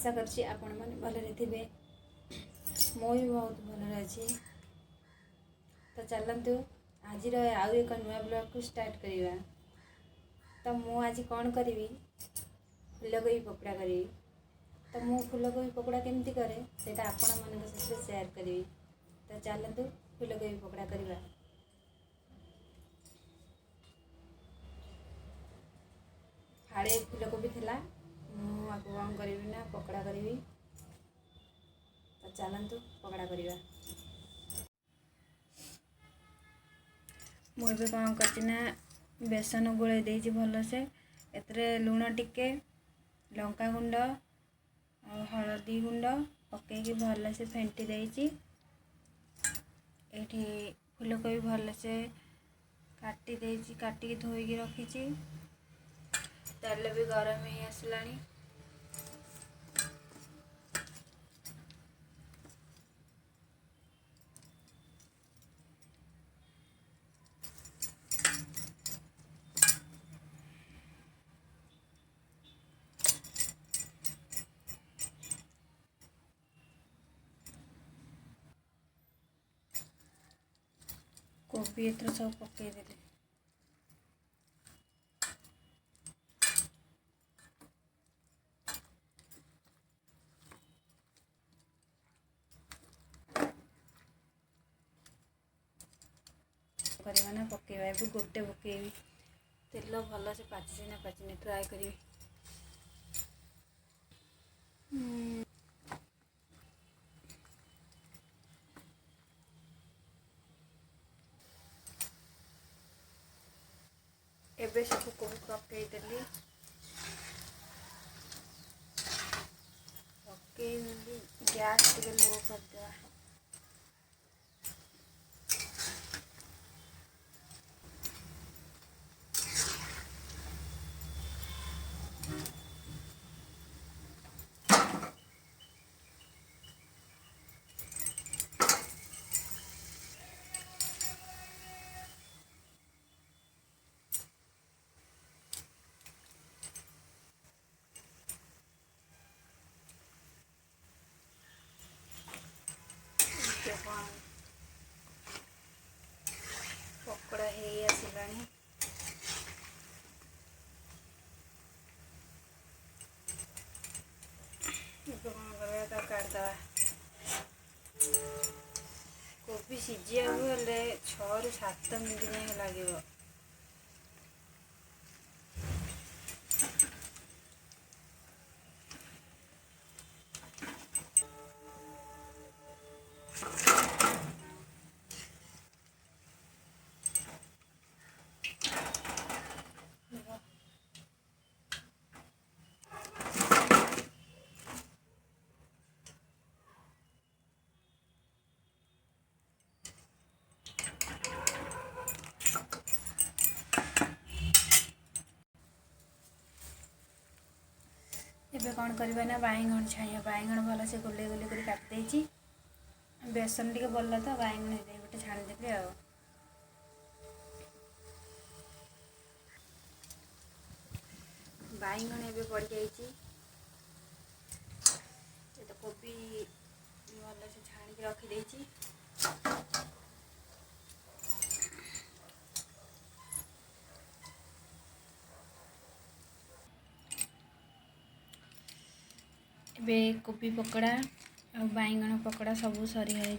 आशा करछि आपण माने भलरे थिबे। मो भी बहुत भलरे अछि। तो चलतु आज आउ एक नुआ ब्लॉग को स्टार्ट करिवा। तो मु आज कौन करी फूलकोबी पकोड़ा करी। तो मु फूलकोबी पकोड़ा केमती करे सेटा आपण मन सहित शेयर करी। तो चलतु फूलकोबी पकोड़ा करिवा। फाड़े फूलकोबी थिला मु आपको कौन करी ना पकोड़ा करी। तो चलतु पकोड़ा करिवा। मुझे कौन करना बेसन गोले देजी भलसे एतरे लुण टिके लंका गुंड और हलदी गुंड पकईकि भलसे फेंटी देजी। एठी फूलकोबी भलसे काटी देजी काटिकी धोईकी रखीची। तेल भी गरम ही आसलानी। कोबी एथर सब पकई देले। करवा ना पकेवा भी गोटे पकेबी तेल भल से पाची ना पाचिनी ट्राए करी। एबे सब कोबी पकई देली गैस टे लो करदे। पकोड़ा है आसलानी। कौन करवा काटदवा कोबी सीझा गले 6 ରୁ 7 मिनट जाए लगे। एबे कौन करवा ना बाइगण छाइया बाइगण भल से गोले गोले कर काटी बेसन टे बोल तो बाइगण गोटे छाणीदेवी आ बाइगण एबे पड़ जाइए। तो कोबी भल से छाणी रखी। एबे कोबी पकोड़ा और बाइगण पकोड़ा सब सरी है।